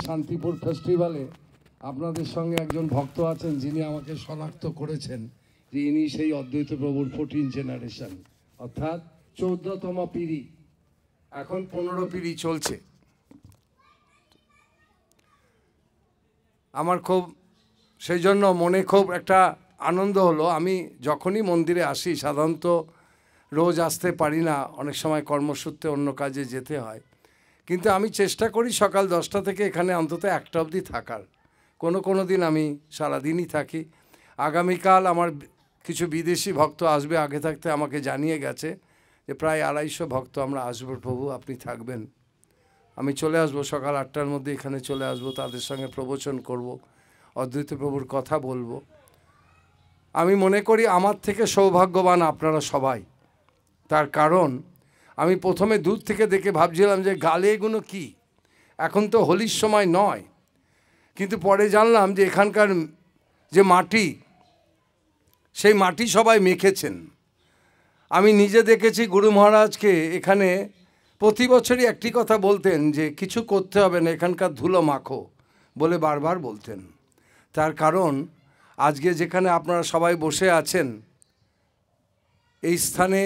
শান্তিপুর ফেস্টিভ্যালে আপনাদের সঙ্গে একজন ভক্ত আছেন যিনি আমাকে শনাক্ত করেছেন যে ইনি সেই অদ্বৈত প্রভুর 14 জেনারেশন, অর্থাৎ 14তম পিঢ়ি। এখন 15 পিঢ়ি চলছে। আমার খুব সেই জন্য মনে খুব একটা আনন্দ হলো। আমি যখনই মন্দিরে আসি, সাধারণত রোজ আসতে পারি না, অনেক সময় কর্মসূত্রে অন্য কাজে যেতে হয়, কিন্তু আমি চেষ্টা করি সকাল 10টা থেকে এখানে অন্তত 1টা অবধি থাকার। কোনো দিন আমি সারাদিনই থাকি। আগামীকাল আমার কিছু বিদেশি ভক্ত আসবে, আগে থাকতে আমাকে জানিয়ে গেছে যে প্রায় 250 ভক্ত আমরা আসবো, প্রভু আপনি থাকবেন। আমি চলে আসবো সকাল 8টার মধ্যে, এখানে চলে আসবো, তাদের সঙ্গে প্রবচন করব, অদ্বৈত প্রভুর কথা বলবো। আমি মনে করি আমার থেকে সৌভাগ্যবান আপনারা সবাই। তার কারণ আমি প্রথমে দূর থেকে দেখে ভাবছিলাম যে গালে এগুলো কি, এখন তো হোলির সময় নয়, কিন্তু পরে জানলাম যে এখানকার যে মাটি, সেই মাটি সবাই মেখেছেন। আমি নিজে দেখেছি গুরু মহারাজকে এখানে প্রতি বছরই একটি কথা বলতেন যে কিছু করতে হবে না, এখানকার ধুলো মাখো বলে বারবার বলতেন। তার কারণ আজকে যেখানে আপনারা সবাই বসে আছেন, এই স্থানে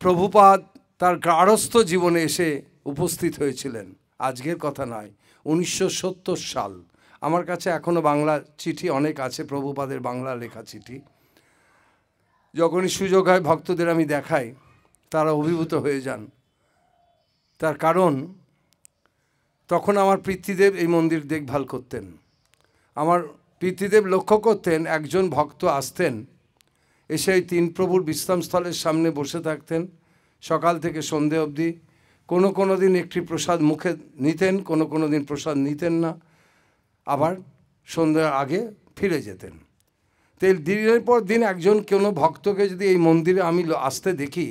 প্রভুপাদ তার গার্হস্থ্য জীবনে এসে উপস্থিত হয়েছিলেন। আজকের কথা নয়, 1970 সাল। আমার কাছে এখনও বাংলা চিঠি অনেক আছে, প্রভুপাদের বাংলা লেখা চিঠি। যখনই সুযোগ হয় ভক্তদের আমি দেখাই, তারা অভিভূত হয়ে যান। তার কারণ তখন আমার পিতৃদেব এই মন্দির দেখভাল করতেন। আমার পিতৃদেব লক্ষ্য করতেন একজন ভক্ত আসতেন, এসে এই 3 প্রভুর বিশ্রামস্থলের সামনে বসে থাকতেন সকাল থেকে সন্ধে অবধি। কোনো দিন একটি প্রসাদ মুখে নিতেন, কোনো দিন প্রসাদ নিতেন না, আবার সন্ধ্যার আগে ফিরে যেতেন। তো এই দিনের পর দিন একজন কোনো ভক্তকে যদি এই মন্দিরে আমি আসতে দেখি,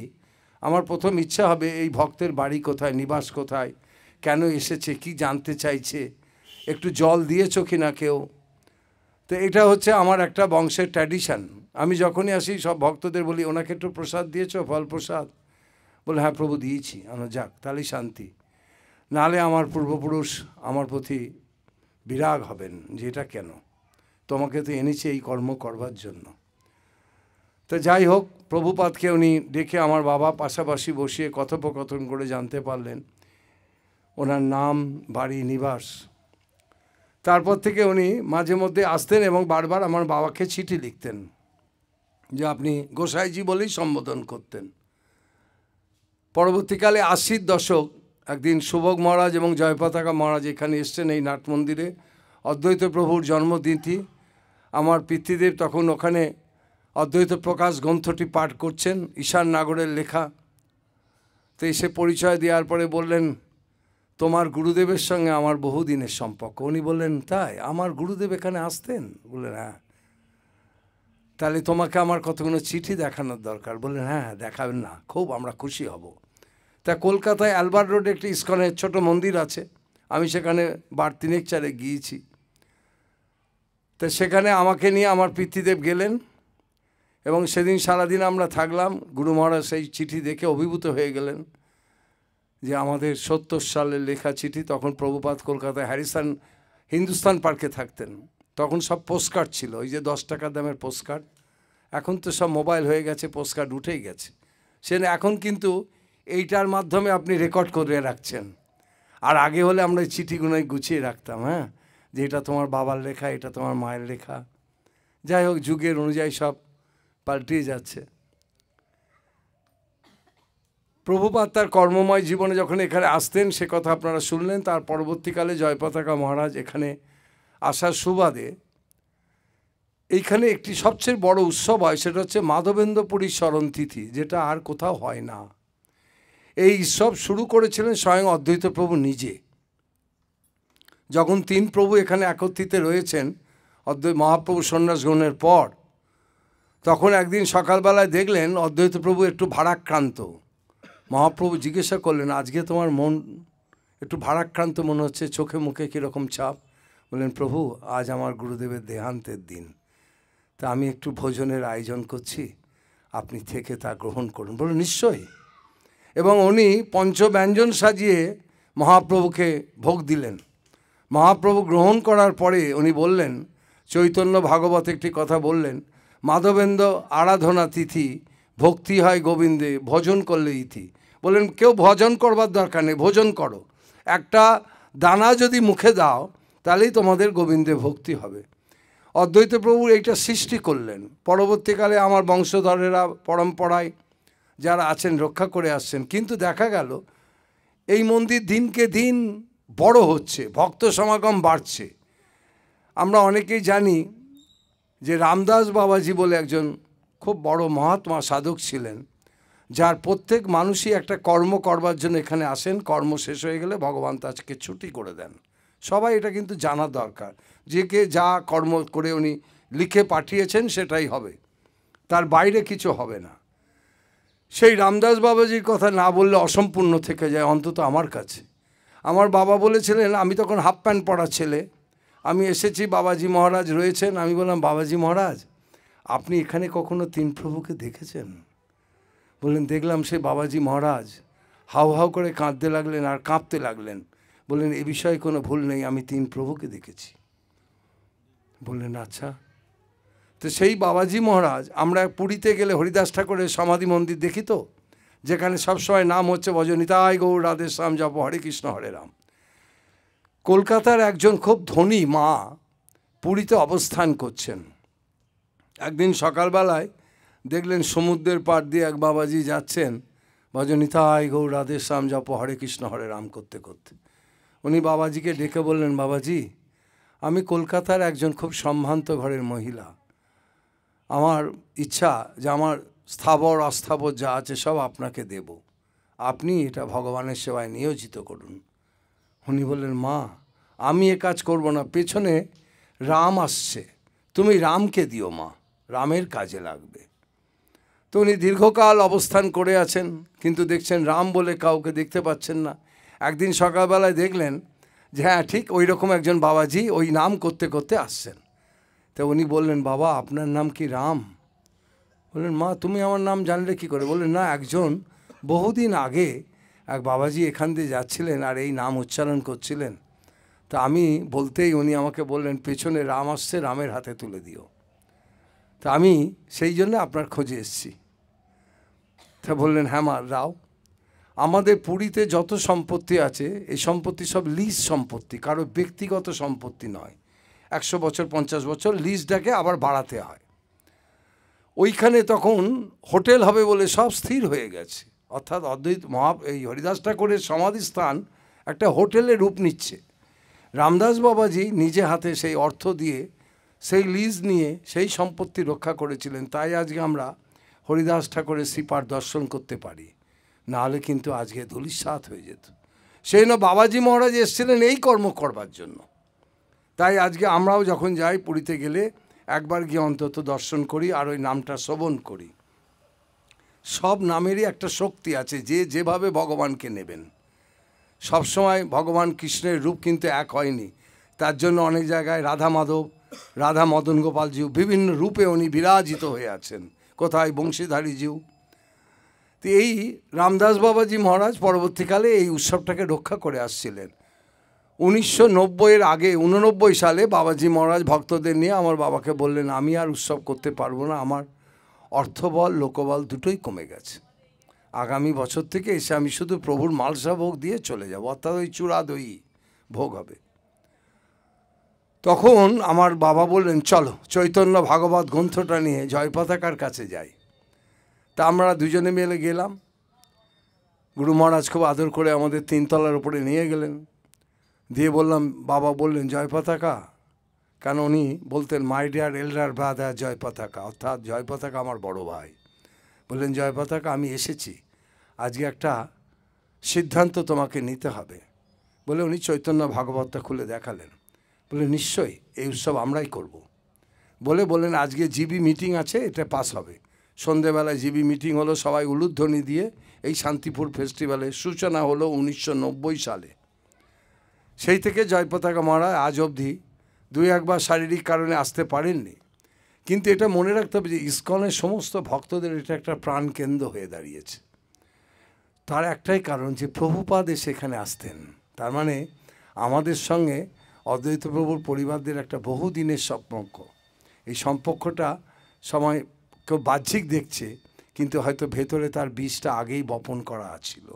আমার প্রথম ইচ্ছা হবে এই ভক্তের বাড়ি কোথায়, নিবাস কোথায়, কেন এসেছে, কি জানতে চাইছে, একটু জল দিয়েছো কি না কেউ। তো এটা হচ্ছে আমার একটা বংশের ট্র্যাডিশান। আমি যখনই আসি সব ভক্তদের বলি, ওনাকে একটু প্রসাদ দিয়েছো, ফল প্রসাদ? বলে হ্যাঁ প্রভু দিয়েছি। যাক, তাহলেই শান্তি। নাহলে আমার পূর্বপুরুষ আমার প্রতি বিরাগ হবেন যে এটা কেন, তোমাকে তো এনেছে এই কর্ম করবার জন্য। তো যাই হোক, প্রভুপাদকে উনি ডেকে আমার বাবা পাশাপাশি বসিয়ে কথোপকথন করে জানতে পারলেন ওনার নাম, বাড়ি, নিবাস। তারপর থেকে উনি মাঝে মধ্যে আসতেন এবং বারবার আমার বাবাকে চিঠি লিখতেন, যে আপনি গোসাইজি বলেই সম্বোধন করতেন। পরবর্তীকালে 80-র দশক একদিন সুভোগ মহারাজ এবং জয়পতাকা মহারাজ এখানে এসছেন এই নাট মন্দিরে, অদ্বৈত প্রভুর জন্মতিথি। আমার পিতৃদেব তখন ওখানে অদ্বৈত প্রকাশ গ্রন্থটি পাঠ করছেন, ঈশান নাগরের লেখা। তো এসে পরিচয় দেওয়ার পরে বললেন, তোমার গুরুদেবের সঙ্গে আমার বহুদিনের সম্পর্ক। উনি বললেন, তাই? আমার গুরুদেব এখানে আসতেন? বললেন হ্যাঁ। তাহলে তোমাকে আমার কতগুলো চিঠি দেখানোর দরকার। বললেন হ্যাঁ দেখাবেন না, খুব আমরা খুশি হব। তা কলকাতায় অ্যালবার্ট রোডে একটি ইস্কনের ছোট মন্দির আছে, আমি সেখানে 3-4 গিয়েছি। তো সেখানে আমাকে নিয়ে আমার পিতৃদেব গেলেন এবং সেদিন সারাদিন আমরা থাকলাম। গুরু মহারাজ সেই চিঠি দেখে অভিভূত হয়ে গেলেন যে আমাদের 70 সালের লেখা চিঠি। তখন প্রভুপাদ কলকাতায় হ্যারিসন হিন্দুস্তান পার্কে থাকতেন। তখন সব পোস্টকার্ড ছিল, ওই যে 10 টাকা দামের পোস্টকার্ড। এখন তো সব মোবাইল হয়ে গেছে, পোস্টকার্ড উঠেই গেছে। এখন কিন্তু এইটার মাধ্যমে আপনি রেকর্ড করে রাখছেন, আর আগে হলে আমরা চিঠিগুলোই গুছিয়ে রাখতাম, হ্যাঁ, যে এটা তোমার বাবার লেখা, এটা তোমার মায়ের লেখা। যাই হোক, যুগের অনুযায়ী সব পাল্টিয়ে যাচ্ছে। প্রভুপাদ তার কর্মময় জীবনে যখন এখানে আসতেন সে কথা আপনারা শুনলেন। তার পরবর্তীকালে জয়পতাকা মহারাজ এখানে আসার সুবাদে এইখানে একটি সবচেয়ে বড় উৎসব হয়, সেটা হচ্ছে মাধবেন্দ্রপুরীর স্মরণতিথি, যেটা আর কোথাও হয় না। এই উৎসব শুরু করেছিলেন স্বয়ং অদ্বৈত প্রভু নিজে। যখন 3 প্রভু এখানে একত্রিত রয়েছেন অদ্বৈত মহাপ্রভু সন্ন্যাস গ্রহণের পর, তখন একদিন সকালবেলায় দেখলেন অদ্বৈত প্রভু একটু ভারাক্রান্ত। মহাপ্রভু জিজ্ঞাসা করলেন, আজকে তোমার মন একটু ভারাক্রান্ত মনে হচ্ছে, চোখে মুখে কীরকম ছাপ? বললেন, প্রভু আজ আমার গুরুদেবের দেহান্তের দিন, তা আমি একটু ভোজনের আয়োজন করছি, আপনি থেকে তা গ্রহণ করুন। বলুন নিশ্চয়ই। এবং উনি পঞ্চব্যঞ্জন সাজিয়ে মহাপ্রভুকে ভোগ দিলেন। মহাপ্রভু গ্রহণ করার পরে উনি বললেন, চৈতন্য ভাগবত একটি কথা বললেন, মাধবেন্দ্র আরাধনা তিথি, ভক্তি হয় গোবিন্দে, ভজন করলে ইতি। বললেন কেউ ভজন করবার দরকার নেই, ভোজন করো, একটা দানা যদি মুখে দাও তাহলেই তোমাদের গোবিন্দে ভক্তি হবে। অদ্বৈত প্রভু এইটা সৃষ্টি করলেন। পরবর্তীকালে আমার বংশধরেরা পরম্পরায় যারা আছেন রক্ষা করে আসছেন। কিন্তু দেখা গেল এই মন্দির দিনকে দিন বড় হচ্ছে, ভক্ত সমাগম বাড়ছে। আমরা অনেকেই জানি যে রামদাস বাবাজি বলে একজন খুব বড় মহাত্মা সাধক ছিলেন, যার প্রত্যেক মানুষই একটা কর্ম করবার জন্য এখানে আসেন, কর্ম শেষ হয়ে গেলে ভগবান তাকে ছুটি করে দেন। সবাই এটা কিন্তু জানা দরকার, যে কে যা কর্ম করে উনি লিখে পাঠিয়েছেন সেটাই হবে, তার বাইরে কিছু হবে না। সেই রামদাস বাবাজির কথা না বললে অসম্পূর্ণ থেকে যায়, অন্তত আমার কাছে। আমার বাবা বলেছিলেন, আমি তখন হাফ প্যান্ট পরা ছেলে, আমি এসেছি, বাবাজি মহারাজ রয়েছেন। আমি বললাম, বাবাজি মহারাজ আপনি এখানে কখনো তিন প্রভুকে দেখেছেন? বললেন, দেখলাম। সে বাবাজি মহারাজ হাউ হাউ করে কাঁদতে লাগলেন আর কাঁপতে লাগলেন। বললেন, এ বিষয়ে কোনো ভুল নেই, আমি তিন প্রভুকে দেখেছি। বললেন, আচ্ছা। তো সেই বাবাজি মহারাজ, আমরা পুরীতে গেলে হরিদাস ঠাকুরের সমাধি মন্দির দেখি তো, যেখানে সবসময় নাম হচ্ছে ভজনিতায় গৌর রাধে শ্যাম জপ হরে কৃষ্ণ হরে রাম। কলকাতার একজন খুব ধনী মা পুরীতে অবস্থান করছেন। একদিন সকালবেলায় দেখলেন সমুদ্রের পাড় দিয়ে এক বাবাজি যাচ্ছেন ভজনিতায় গৌর রাধে শ্যাম জপ হরে কৃষ্ণ হরে রাম করতে করতে। উনি বাবাজিকে ডেকে বললেন, বাবাজি আমি কলকাতার একজন খুব সম্ভ্রান্ত ঘরের মহিলা, আমার ইচ্ছা যে আমার স্থাবর অস্থাবর যা আছে সব আপনাকে দেব, আপনি এটা ভগবানের সেবায় নিয়োজিত করুন। উনি বললেন, মা আমি এ কাজ করব না, পেছনে রাম আসছে, তুমি রামকে দিও মা, রামের কাজে লাগবে। তো উনি দীর্ঘকাল অবস্থান করে আছেন, কিন্তু দেখছেন রাম বলে কাউকে দেখতে পাচ্ছেন না। একদিন সকালবেলায় দেখলেন যে হ্যাঁ ঠিক ওই রকম একজন বাবাজি ওই নাম করতে করতে আসছেন। তো উনি বললেন, বাবা আপনার নাম কি রাম? বললেন, মা তুমি আমার নাম জানলে কী করে? বললেন, না একজন বহুদিন আগে এক বাবাজি এখান দিয়ে যাচ্ছিলেন আর এই নাম উচ্চারণ করছিলেন, তা আমি বলতেই উনি আমাকে বললেন, পেছনে রাম আসছে, রামের হাতে তুলে দিও। তা আমি সেই জন্য আপনার খোঁজে এসেছি। তা বললেন, হ্যাঁ মা রাও। আমাদের পুরীতে যত সম্পত্তি আছে এই সম্পত্তি সব লিজ সম্পত্তি, কারো ব্যক্তিগত সম্পত্তি নয়। 100 বছর 50 বছর লিজটাকে আবার বাড়াতে হয়। ওইখানে তখন হোটেল হবে বলে সব স্থির হয়ে গেছে, অর্থাৎ অদ্বৈত এই হরিদাস ঠাকুরের সমাধিস্থান একটা হোটেলের রূপ নিচ্ছে। রামদাস বাবাজি নিজে হাতে সেই অর্থ দিয়ে সেই লিজ নিয়ে সেই সম্পত্তি রক্ষা করেছিলেন। তাই আজকে আমরা হরিদাস ঠাকুরের শ্রীপাঠ দর্শন করতে পারি, নাহলে কিন্তু আজকে ধূলিসাৎ হয়ে যেত। সেই জন্য বাবাজি মহারাজ এসেছিলেন এই কর্ম করবার জন্য। তাই আজকে আমরাও যখন যাই পুরীতে গেলে একবার গিয়ে অন্তত দর্শন করি আর ওই নামটা শ্রবণ করি। সব নামেরই একটা শক্তি আছে, যে যেভাবে ভগবানকে নেবেন। সবসময় ভগবান কৃষ্ণের রূপ কিন্তু এক হয়নি, তার জন্য অনেক জায়গায় রাধা মাধব, রাধা মদন গোপালজিউ বিভিন্ন রূপে উনি বিরাজিত হয়ে আছেন, কোথায় বংশীধারীজিউ। তো এই রামদাস বাবাজি মহারাজ পরবর্তীকালে এই উৎসবটাকে রক্ষা করে আসছিলেন। 1990-এর আগে 89 সালে বাবাজি মহারাজ ভক্তদের নিয়ে আমার বাবাকে বললেন, আমি আর উৎসব করতে পারবো না, আমার অর্থবল লোকবল দুটোই কমে গেছে, আগামী বছর থেকে এসে আমি শুধু প্রভুর মালসা ভোগ দিয়ে চলে যাব, অর্থাৎ ওই চূড়া দই ভোগ হবে। তখন আমার বাবা বললেন, চলো চৈতন্য ভাগবত গ্রন্থটা নিয়ে জয়পতাকার কাছে যাই। তা আমরা দুজনে মিলে গেলাম। গুরু মহারাজ খুব আদর করে আমাদের 3 তলার উপরে নিয়ে গেলেন, দিয়ে বললাম, বাবা বললেন জয়পতাকা, কেন উনি বলতেন my dear elder brother Jayapataka, অর্থাৎ জয়পতাকা আমার বড় ভাই। বললেন, জয়পতাকা আমি এসেছি, আজকে একটা সিদ্ধান্ত তোমাকে নিতে হবে। বলে উনি চৈতন্য ভাগবতটা খুলে দেখালেন। বলে, নিশ্চয়ই এই উৎসব আমরাই করব। বললেন, আজকে জিবি মিটিং আছে, এটা পাস হবে। সন্ধেবেলায় জিবি মিটিং হলো, সবাই উলুধ্বনি দিয়ে এই শান্তিপুর ফেস্টিভ্যালের সূচনা হলো 1990 সালে। সেই থেকে জয়পতাকা মহারাজ আজ অবধি 2-1 বার শারীরিক কারণে আসতে পারেননি। কিন্তু এটা মনে রাখতে হবে যে ইসকনের সমস্ত ভক্তদের এটা একটা প্রাণকেন্দ্র হয়ে দাঁড়িয়েছে। তার একটাই কারণ যে প্রভুপাদ এসে এখানে আসতেন, তার মানে আমাদের সঙ্গে অদ্বৈত প্রভুর পরিবারদের একটা বহুদিনের সম্পর্ক। এই সম্পর্কটা সময় কেউ বাহ্যিক দেখছে, কিন্তু হয়তো ভেতরে তার বীজটা আগেই বপন করা ছিল।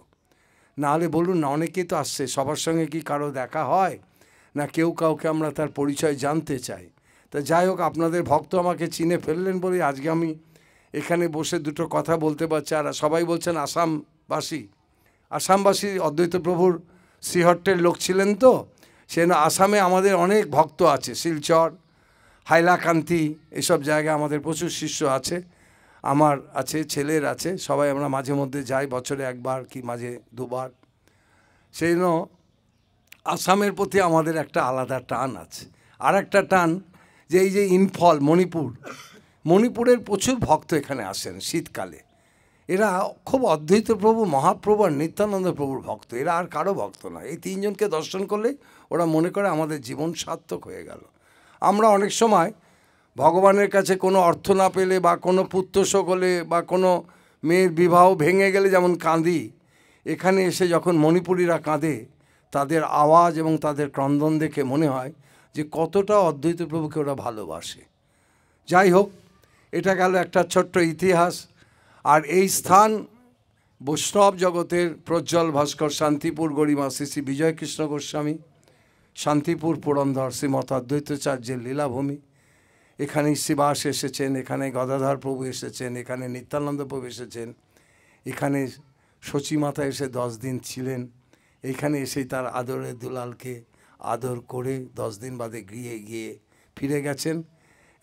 নাহলে বলুন না, অনেকেই তো আসছে, সবার সঙ্গে কি কারো দেখা হয় না? কেউ কাউকে আমরা তার পরিচয় জানতে চাই। তা যাই হোক, আপনাদের ভক্ত আমাকে চিনে ফেললেন বলে আজকে আমি এখানে বসে দুটো কথা বলতে পারছি। আর সবাই বলছেন আসামবাসী। আসামবাসী অদ্বৈত প্রভুর শ্রীহট্টের লোক ছিলেন, তো সেজন্য আসামে আমাদের অনেক ভক্ত আছে। শিলচর, হাইলাকান্দি, এসব জায়গায় আমাদের প্রচুর শিষ্য আছে। আমার আছে, ছেলের আছে, সবাই আমরা মাঝে মধ্যে যাই, বছরে একবার কি মাঝে দুবার। সেই জন্য আসামের প্রতি আমাদের একটা আলাদা টান আছে। আর একটা টান যে এই যে ইম্ফল, মণিপুরের প্রচুর ভক্ত এখানে আসেন শীতকালে। এরা খুব অদ্বৈত প্রভু, মহাপ্রভু আর নিত্যানন্দ প্রভুর ভক্ত। এরা আর কারো ভক্ত না। এই তিনজনকে দর্শন করলে ওরা মনে করে আমাদের জীবন সার্থক হয়ে গেল। আমরা অনেক সময় ভগবানের কাছে কোনো অর্থ না পেলে বা কোনো পুত্রশোক হলে বা কোনো মেয়ের বিবাহ ভেঙে গেলে যেমন কাঁদি, এখানে এসে যখন মণিপুরীরা কাঁদে, তাদের আওয়াজ এবং তাদের ক্রন্দন দেখে মনে হয় যে কতটা অদ্বৈত প্রভুকে ওরা ভালোবাসে। যাই হোক, এটা গেল একটা ছোট্ট ইতিহাস। আর এই স্থান বৈষ্ণব জগতের প্রজ্জ্বল ভাস্কর শান্তিপুর গরিমা শ্রী শ্রী বিজয়কৃষ্ণ গোস্বামী, শান্তিপুর পুরন্দর শ্রীমৎ অদ্বৈতাচার্যের লীলাভূমি। এখানেই শ্রীবাস এসেছেন, এখানে গদাধর প্রভু এসেছেন, এখানে নিত্যানন্দ প্রভু এসেছেন, এখানে সচিমাতা এসে 10 দিন ছিলেন। এইখানে এসেই তার আদরের দুলালকে আদর করে 10 দিন বাদে গৃহে গিয়ে ফিরে গেছেন।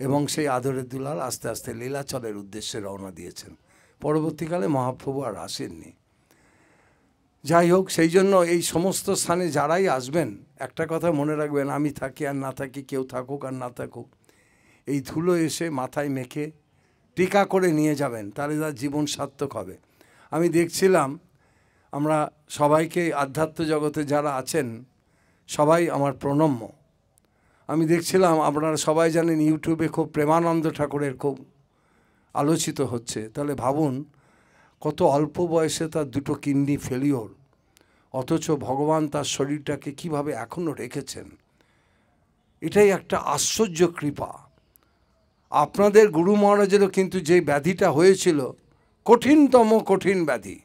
এবং সেই আদরের দুলাল আস্তে আস্তে লীলাচলের উদ্দেশ্যে রওনা দিয়েছেন। পরবর্তীকালে মহাপ্রভু আর আসেননি। যাই হোক, সেই জন্য এই সমস্ত স্থানে যারাই আসবেন, একটা কথা মনে রাখবেন, আমি থাকি আর না থাকি, কেউ থাকুক আর না থাকুক, এই ধুলো এসে মাথায় মেখে টিকা করে নিয়ে যাবেন, তাহলে তার জীবন সার্থক হবে। আমি দেখছিলাম, আমরা সবাইকে আধ্যাত্ম জগতে যারা আছেন সবাই আমার প্রণম্য। আমি দেখছিলাম, আপনারা সবাই জানেন ইউটিউবে খুব প্রেমানন্দ ঠাকুরের খুব আলোচিত হচ্ছে। তাহলে ভাবুন, কত অল্প বয়সে তার 2টো কিডনি ফেলিওর, অথচ ভগবান তার শরীরটাকে কিভাবে এখনও রেখেছেন। এটাই একটা আশ্চর্য কৃপা। আপনাদের গুরু মহারাজেরও কিন্তু যে ব্যাধিটা হয়েছিল, কঠিনতম কঠিন ব্যাধি,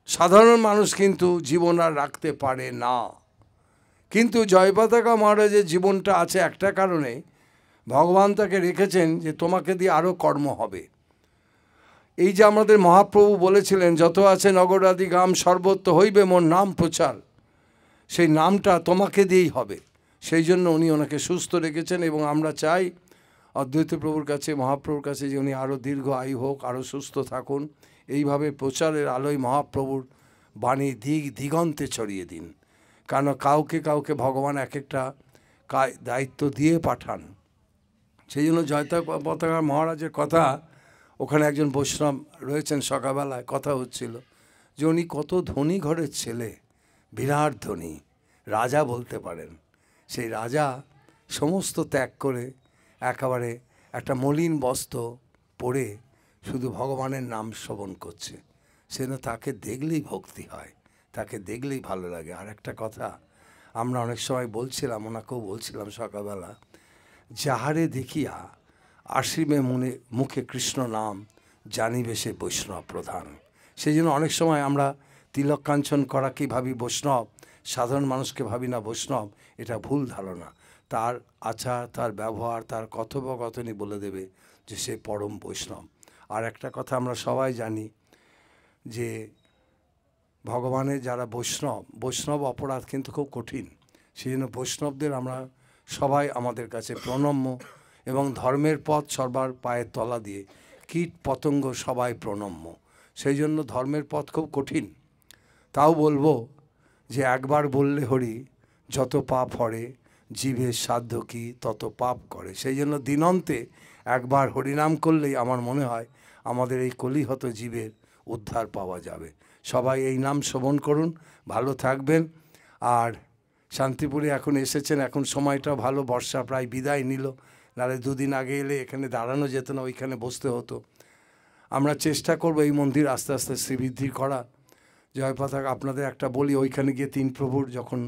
সাধারণ মানুষ কিন্তু জীবন আর রাখতে পারে না। কিন্তু জয়পতাকা মহারাজের জীবনটা আছে একটা কারণে, ভগবান তাকে রেখেছেন যে তোমাকে দিয়ে আরও কর্ম হবে। এই যে আমাদের মহাপ্রভু বলেছিলেন, যত আছে নগরাদি গ্রাম সর্বত্র হইবে মোর নাম প্রচার, সেই নামটা তোমাকে দিয়েই হবে। সেই জন্য উনি ওনাকে সুস্থ রেখেছেন। এবং আমরা চাই অদ্বৈত প্রভুর কাছে, মহাপ্রভুর কাছে, যে উনি আরও দীর্ঘ আয়ু হোক, আরও সুস্থ থাকুন। এইভাবে প্রচারের আলোয় মহাপ্রভুর বাণী দিগন্তে ছড়িয়ে দিন। কারণ কাউকে কাউকে ভগবান এক একটা দায়িত্ব দিয়ে পাঠান। সেই জন্য জয়পতাকা মহারাজের কথা, ওখানে একজন বৈষ্ণব রয়েছেন, সকালবেলায় কথা হচ্ছিল যে উনি কত ধনী ঘরের ছেলে, বিরাট ধনী রাজা বলতে পারেন। সেই রাজা সমস্ত ত্যাগ করে একেবারে একটা মলিন বস্ত্র পরে শুধু ভগবানের নাম শ্রবণ করছে। সেজন্য তাকে দেখলেই ভক্তি হয়, তাকে দেখলেই ভালো লাগে। আর একটা কথা আমরা অনেক সময় বলছিলাম, ওনাকেও বলছিলাম সকালবেলা, যাহারে দেখিয়া আসিবে মুখে কৃষ্ণ নাম, জানিবে সে বৈষ্ণব প্রধান। সেই জন্য অনেক সময় আমরা তিলক কাঞ্চন করাকেই ভাবি বৈষ্ণব, সাধারণ মানুষকে ভাবি না বৈষ্ণব। এটা ভুল ধারণা। তার আচার, তার ব্যবহার, তার কথোপকথনই বলে দেবে যে সে পরম বৈষ্ণব। আর একটা কথা আমরা সবাই জানি যে ভগবানের যারা বৈষ্ণব অপরাধ কিন্তু খুব কঠিন। সেই জন্য বৈষ্ণবদের আমরা সবাই আমাদের কাছে প্রণম্য, এবং ধর্মের পথ সবার পায়ের তলা দিয়ে, কীট পতঙ্গ সবাই প্রণম্য। সেই জন্য ধর্মের পথ খুব কঠিন। তাও বলবো যে একবার বললে হরি, যত পাপ হরে, জীবের সাধ্য কি তত পাপ করে। সেই জন্য দিনন্তে একবার হরিনাম করলেই আমার মনে হয় আমাদের এই কলিহত জীবের উদ্ধার পাওয়া যাবে। সবাই এই নাম শ্রবণ করুন, ভালো থাকবেন। আর শান্তিপুরে এখন এসেছেন, এখন সময়টা ভালো, বর্ষা প্রায় বিদায় নিল, নাহলে 2 দিন আগে এলে এখানে দাঁড়ানো যেত না, ওইখানে বসতে হতো। আমরা চেষ্টা করব এই মন্দির আস্তে আস্তে শ্রীবৃদ্ধি করা। জয়পতাকা আপনাদের একটা বলি, ওইখানে গিয়ে 3 প্রভুর যখন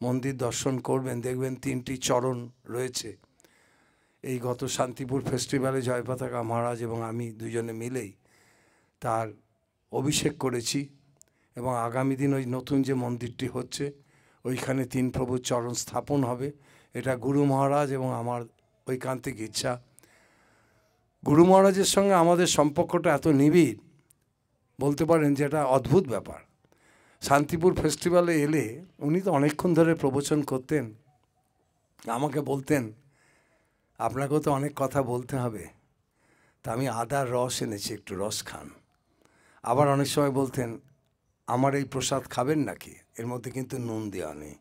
মন্দির দর্শন করবেন, দেখবেন 3টি চরণ রয়েছে। এই গত শান্তিপুর ফেস্টিভ্যালে জয়পতাকা মহারাজ এবং আমি দুজনে মিলেই তার অভিষেক করেছি, এবং আগামী দিন ওই নতুন যে মন্দিরটি হচ্ছে ওইখানে 3 প্রভুর চরণ স্থাপন হবে। এটা গুরু মহারাজ এবং আমার ঐকান্তিক ইচ্ছা। গুরু মহারাজের সঙ্গে আমাদের সম্পর্কটা এত নিবিড়, বলতে পারেন যে এটা অদ্ভুত ব্যাপার। শান্তিপুর ফেস্টিভ্যালে এলে উনি তো অনেকক্ষণ ধরে প্রবচন করতেন, আমাকে বলতেন আপনাকেও তো অনেক কথা বলতে হবে, তা আমি আদার রস এনেছি, একটু রস খান। আবার অনেক সময় বলতেন আমার এই প্রসাদ খাবেন নাকি, এর মধ্যে কিন্তু নুন দেওয়া নেই।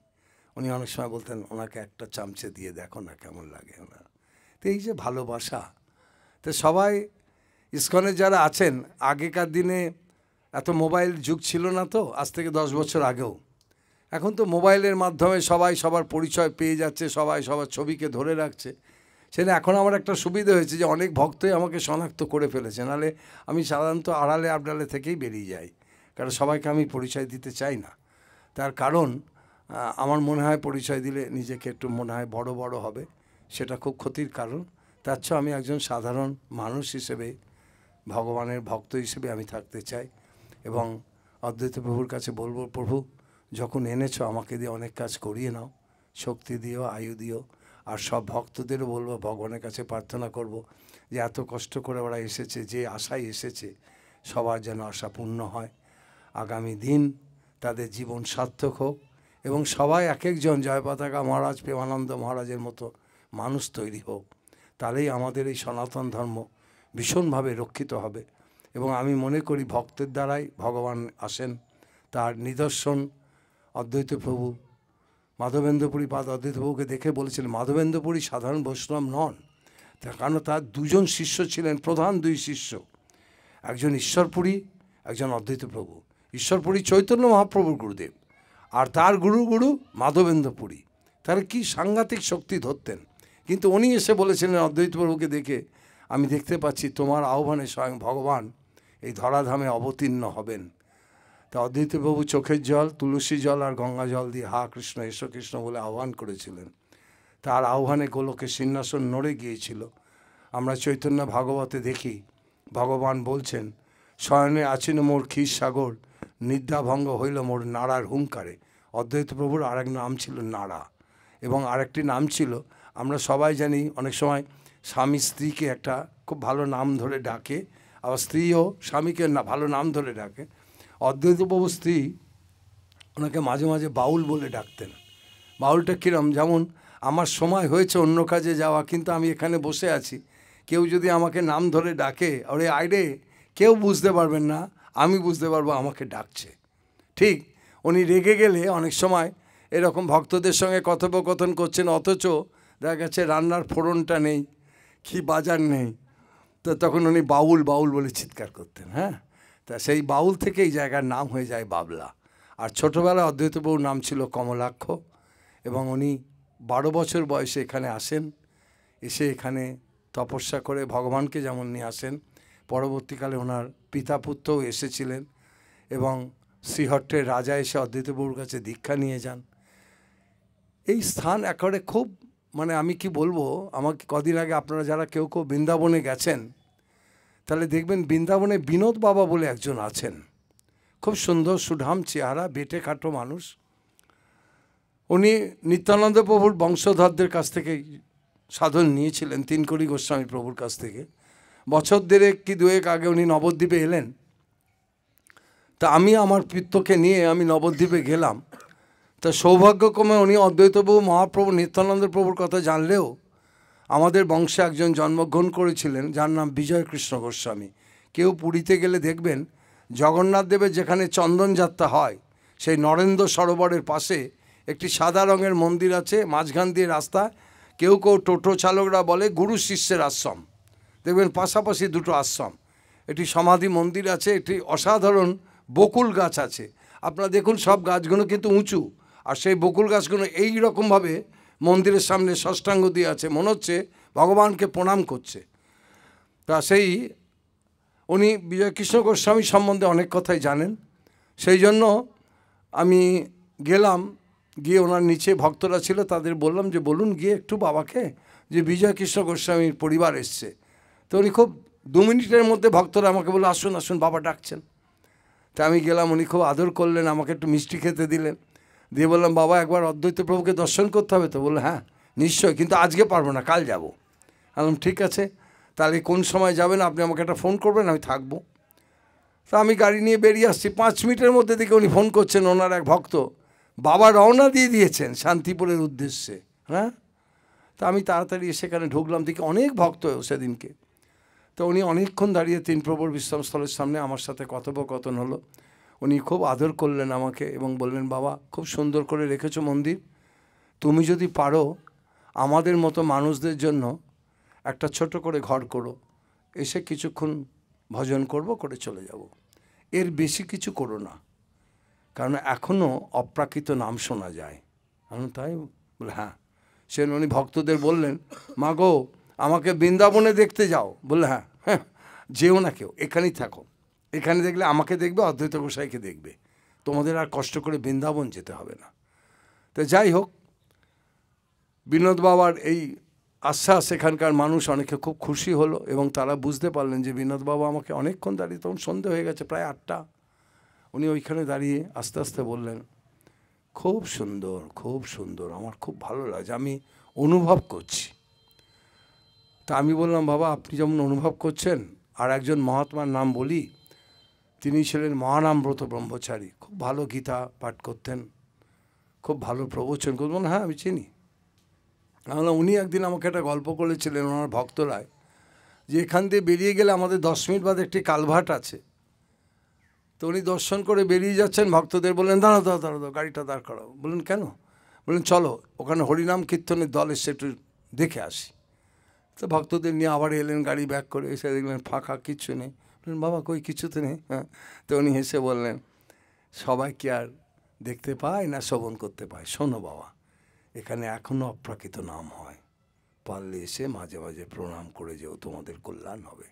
উনি অনেক সময় বলতেন ওনাকে একটা চামচে দিয়ে দেখো না কেমন লাগে ওনার। তো এই যে ভালোবাসা, তো সবাই ইসকনের যারা আছেন, আগেকার দিনে এত মোবাইল যুগ ছিল না তো, আজ থেকে 10 বছর আগেও। এখন তো মোবাইলের মাধ্যমে সবাই সবার পরিচয় পেয়ে যাচ্ছে, সবাই সবার ছবিকে ধরে রাখছে। সেটা এখন আমার একটা সুবিধা হয়েছে যে অনেক ভক্তই আমাকে শনাক্ত করে ফেলেছে, নাহলে আমি সাধারণত আড়ালে আবডালে থেকেই বেরিয়ে যাই, কারণ সবাইকে আমি পরিচয় দিতে চাই না। তার কারণ আমার মনে হয় পরিচয় দিলে নিজেকে একটু মনে হয় বড় বড় হবে, সেটা খুব ক্ষতির কারণ। তার চেয়ে আমি একজন সাধারণ মানুষ হিসেবে, ভগবানের ভক্ত হিসেবে আমি থাকতে চাই। এবং অদ্বৈত প্রভুর কাছে বলবো, প্রভু যখন এনেছো আমাকে দিয়ে অনেক কাজ করিয়ে নাও, শক্তি দিও, আয়ু দিও। আর সব ভক্তদেরও বলবো, ভগবানের কাছে প্রার্থনা করব যে এত কষ্ট করে ওরা এসেছে, যে আশায় এসেছে সবার যেন আশা পূর্ণ হয়। আগামী দিন তাদের জীবন সার্থক হোক এবং সবাই এক একজন জয়পতাকা মহারাজ, প্রেমানন্দ মহারাজের মতো মানুষ তৈরি হোক। তাহলেই আমাদের এই সনাতন ধর্ম ভীষণভাবে রক্ষিত হবে। এবং আমি মনে করি ভক্তের দ্বারাই ভগবান আসেন। তার নিদর্শন অদ্বৈত প্রভু, মাধবেন্দ্রপুরী পাদ অদ্বৈত প্রভুকে দেখে বলেছিলেন মাধবেন্দ্রপুরী সাধারণ বৈষ্ণব নন, তার কারণ তার 2 জন শিষ্য ছিলেন, প্রধান 2 শিষ্য, একজন ঈশ্বরপুরী, একজন অদ্বৈত প্রভু। ঈশ্বরপুরী চৈতন্য মহাপ্রভুর গুরুদেব, আর তার গুরু মাধবেন্দ্রপুরী। তারা কি সাংঘাতিক শক্তি ধরতেন। কিন্তু উনি এসে বলেছিলেন অদ্বৈত প্রভুকে দেখে, আমি দেখতে পাচ্ছি তোমার আহ্বানে স্বয়ং ভগবান এই ধরাধামে অবতীর্ণ হবেন। তা অদ্বৈত প্রভু চোখের জল, তুলসী জল আর গঙ্গা জল দিয়ে হা কৃষ্ণ এসো কৃষ্ণ বলে আহ্বান করেছিলেন। তার আহ্বানে গোলকে সিংহাসন নড়ে গিয়েছিল। আমরা চৈতন্য ভাগবতে দেখি ভগবান বলছেন, শয়নে আছিন মোর ক্ষীর সাগর, নিদ্রাভঙ্গ হইল মোর নাড়ার হুঙ্কারে। অদ্বৈত প্রভুর আরেক নাম ছিল নাড়া, এবং আরেকটি নাম ছিল, আমরা সবাই জানি অনেক সময় স্বামী স্ত্রীকে একটা খুব ভালো নাম ধরে ডাকে, আবার স্ত্রীও স্বামীকে ভালো নাম ধরে ডাকে। অদ্বৈত প্রভু স্ত্রী ওনাকে মাঝে মাঝে বাউল বলে ডাকতেন। বাউলটা কিরম, যেমন আমার সময় হয়েছে অন্য কাজে যাওয়া, কিন্তু আমি এখানে বসে আছি, কেউ যদি আমাকে নাম ধরে ডাকে, ওরে আইরে, কেউ বুঝতে পারবেন না, আমি বুঝতে পারবো আমাকে ডাকছে। ঠিক উনি রেগে গেলে অনেক সময় এরকম ভক্তদের সঙ্গে কথোপকথন করছেন, অথচ দেখা গেছে রান্নার ফোড়নটা নেই, কি বাজার নেই, তো তখন উনি বাউল বাউল বলে চিৎকার করতেন। হ্যাঁ, তা সেই বাউল থেকে এই জায়গার নাম হয়ে যায় বাবলা। আর ছোটোবেলায় অদ্বৈত প্রভুর নাম ছিল কমলাক্ষ, এবং উনি 12 বছর বয়সে এখানে আসেন, এসে এখানে তপস্যা করে ভগবানকে যেমন নিয়ে আসেন, পরবর্তীকালে ওনার পিতা পুত্রও এসেছিলেন, এবং শ্রীহট্টের রাজা এসে অদ্বৈত প্রভুর কাছে দীক্ষা নিয়ে যান। এই স্থান একেবারে খুব, মানে আমি কি বলবো, আমাকে কদিন আগে আপনারা যারা কেউ কেউ বৃন্দাবনে গেছেন, তাহলে দেখবেন বৃন্দাবনে বিনোদ বাবা বলে একজন আছেন, খুব সুন্দর সুঠাম চেহারা, বেটে খাটো মানুষ। উনি নিত্যানন্দ প্রভুর বংশধরদের কাছ থেকে সাধন নিয়েছিলেন, 3 কড়ি গোস্বামী প্রভুর কাছ থেকে। বছর 1.5 কি 2 আগে উনি নবদ্বীপে এলেন। তা আমি আমার পিত্তকে নিয়ে আমি নবদ্বীপে গেলাম। তা সৌভাগ্যক্রমে উনি অদ্বৈত প্রভু মহাপ্রভু নিত্যানন্দ প্রভুর কথা জানলেও আমাদের বংশে একজন জন্মগ্রহণ করেছিলেন যার নাম বিজয় কৃষ্ণ গোস্বামী। কেউ পুরীতে গেলে দেখবেন জগন্নাথ দেবের যেখানে চন্দন যাত্রা হয়, সেই নরেন্দ্র সরোবরের পাশে একটি সাদা রঙের মন্দির আছে, মাঝখান দিয়ে রাস্তা, কেউ কেউ টোটো চালকরা বলে গুরু শিষ্যের আশ্রম। দেখবেন পাশাপাশি 2টো আশ্রম, একটি সমাধি মন্দির আছে, একটি অসাধারণ বকুল গাছ আছে। আপনারা দেখুন সব গাছগুলো কিন্তু উঁচু, আর সেই বকুল গাছগুলো এই রকমভাবে মন্দিরের সামনে ষষ্ঠাঙ্গ দিয়ে আছে, মনে হচ্ছে ভগবানকে প্রণাম করছে। তা সেই উনি বিজয়কৃষ্ণ গোস্বামী সম্বন্ধে অনেক কথাই জানেন, সেই জন্য আমি গেলাম গিয়ে ওনার নিচে ভক্তরা ছিল, তাদের বললাম যে বলুন গিয়ে একটু বাবাকে যে বিজয় কৃষ্ণ গোস্বামীর পরিবার এসছে। তো উনি খুব 2 মিনিটের মধ্যে ভক্তরা আমাকে বললো আসুন আসুন বাবা ডাকছেন। তা আমি গেলাম, উনি খুব আদর করলেন, আমাকে একটু মিষ্টি খেতে দিলেন। দিয়ে বললাম বাবা একবার অদ্বৈত প্রভুকে দর্শন করতে হবে তো? বললো হ্যাঁ নিশ্চয়ই, কিন্তু আজকে পারবো না, কাল যাব। বললাম ঠিক আছে, তাহলে কোন সময় যাবেন আপনি আমাকে একটা ফোন করবেন, আমি থাকবো। তা আমি গাড়ি নিয়ে বেরিয়ে আসছি, 5 মিনিটের মধ্যে দেখে উনি ফোন করছেন, ওনার এক ভক্ত বাবা রওনা দিয়ে দিয়েছেন শান্তিপুরের উদ্দেশ্যে। হ্যাঁ, তা আমি তাড়াতাড়ি সেখানে ঢুকলাম, দেখি অনেক ভক্ত সেদিনকে। তো উনি অনেকক্ষণ দাঁড়িয়ে 3 প্রভুর বিশ্রামস্থলের সামনে আমার সাথে কথোপকথন হলো। উনি খুব আদর করলেন আমাকে এবং বললেন বাবা খুব সুন্দর করে রেখেছো মন্দির, তুমি যদি পারো আমাদের মতো মানুষদের জন্য একটা ছোট করে ঘর করো, এসে কিছুক্ষণ ভজন করব, করে চলে যাব, এর বেশি কিছু করো না, কারণ এখনও অপ্রাকৃত নাম শোনা যায়। আমি তাই বলে হ্যাঁ। সে উনি ভক্তদের বললেন মা গো আমাকে বৃন্দাবনে দেখতে যাও। বললে হ্যাঁ হ্যাঁ যেও না কেউ, এখানেই থাকো, এখানে দেখলে আমাকে দেখবে, অদ্বৈত গোসাইকে দেখবে, তোমাদের আর কষ্ট করে বৃন্দাবন যেতে হবে না। তো যাই হোক, বিনোদ বাবার এই আশ্বাস এখানকার মানুষ অনেকে খুব খুশি হলো এবং তারা বুঝতে পারলেন যে বিনোদ বাবা আমাকে অনেকক্ষণ দাঁড়িয়ে, তখন সন্ধে হয়ে গেছে প্রায় 8টা, উনি ওইখানে দাঁড়িয়ে আস্তে আস্তে বললেন খুব সুন্দর খুব সুন্দর, আমার খুব ভালো লাগছে, আমি অনুভব করছি। তা আমি বললাম বাবা আপনি যেমন অনুভব করছেন, আর একজন মহাত্মার নাম বলি, তিনি ছিলেন মহানামব্রত ব্রহ্মচারী, খুব ভালো গীতা পাঠ করতেন, খুব ভালো প্রবচন করতেন। হ্যাঁ আমি চিনি। আমরা উনি একদিন আমাকে একটা গল্প করেছিলেন ওনার ভক্তরায়, যে এখান দিয়ে বেরিয়ে গেলে আমাদের 10 মিনিট বাদে একটি কালভার্ট আছে। তো উনি দর্শন করে বেরিয়ে যাচ্ছেন, ভক্তদের বললেন দাঁড়াও দাঁড়াও দাঁড়াও, গাড়িটা দাঁড় করাও। বললেন কেন? বললেন চলো ওখানে হরিনাম কীর্তনের দল এসে একটু দেখে আসি। তো ভক্তদের নিয়ে আবার এলেন, গাড়ি ব্যাক করে এসে দেখলেন ফাঁকা, কিচ্ছু নেই। বললেন বাবা কই, কিছু তো নেই। হ্যাঁ, তো উনি হেসে বললেন সবাই কি আর দেখতে পায় না শ্রবণ করতে পায়? শোনো বাবা, এখানে এখনও অপ্রাকৃত নাম হয়, পারলে এসে মাঝে মাঝে প্রণাম করে যেও, তোমাদের কল্যাণ হবে।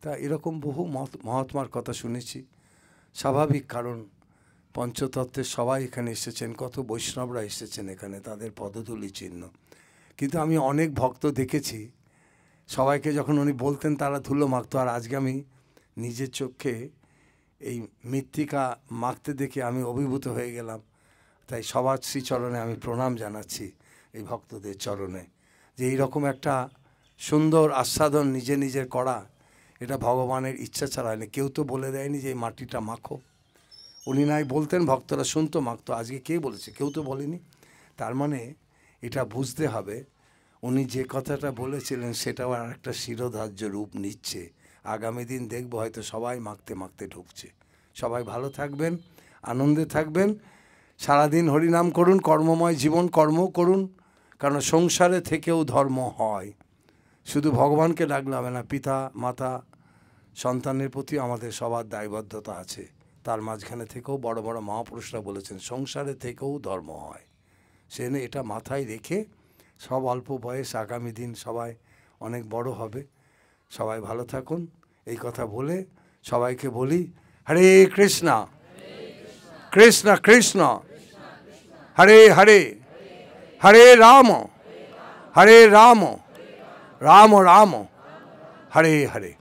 তা এরকম বহু মহাত্মার কথা শুনেছি। স্বাভাবিক, কারণ পঞ্চতত্ত্বের সবাই এখানে এসেছেন, কত বৈষ্ণবরা এসেছেন এখানে, তাদের পদধূলি চিহ্ন। কিন্তু আমি অনেক ভক্ত দেখেছি, সবাইকে যখন উনি বলতেন তারা ধুলো মাখতো, আর আজকে আমি নিজের চোখে এই মৃত্তিকা মাখতে দেখে আমি অভিভূত হয়ে গেলাম। তাই সবার শ্রীচরণে আমি প্রণাম জানাচ্ছি, এই ভক্তদের চরণে, যে এইরকম একটা সুন্দর আস্বাদন নিজে নিজের করা, এটা ভগবানের ইচ্ছা ছাড়া হয়নি। কেউ তো বলে দেয়নি যে এই মাটিটা মাখো, উনি নাই বলতেন ভক্তরা শুনতো মাখতো, আজকে কে বলেছে? কেউ তো বলেনি। তার মানে এটা বুঝতে হবে উনি যে কথাটা বলেছিলেন সেটাও আর একটা শিরোধার্য রূপ নিচ্ছে। আগামী দিন দেখবো হয়তো সবাই মাখতে মাখতে ঢুকছে। সবাই ভালো থাকবেন, আনন্দে থাকবেন, সারাদিন হরিনাম করুন, কর্মময় জীবন কর্ম করুন, কারণ সংসারে থেকেও ধর্ম হয়। শুধু ভগবানকে ডাকলে হবে না, পিতা মাতা সন্তানের প্রতি আমাদের সবার দায়বদ্ধতা আছে। তার মাঝখানে থেকেও বড় বড় মহাপুরুষরা বলেছেন সংসারে থেকেও ধর্ম হয়। সেজন্য এটা মাথায় রেখে সব অল্প বয়স, আগামী দিন সবাই অনেক বড় হবে। সবাই ভালো থাকুন, এই কথা বলে সবাইকে বলি হরে কৃষ্ণ কৃষ্ণ কৃষ্ণ হরে হরে, হরে রাম রাম রাম হরে হরে।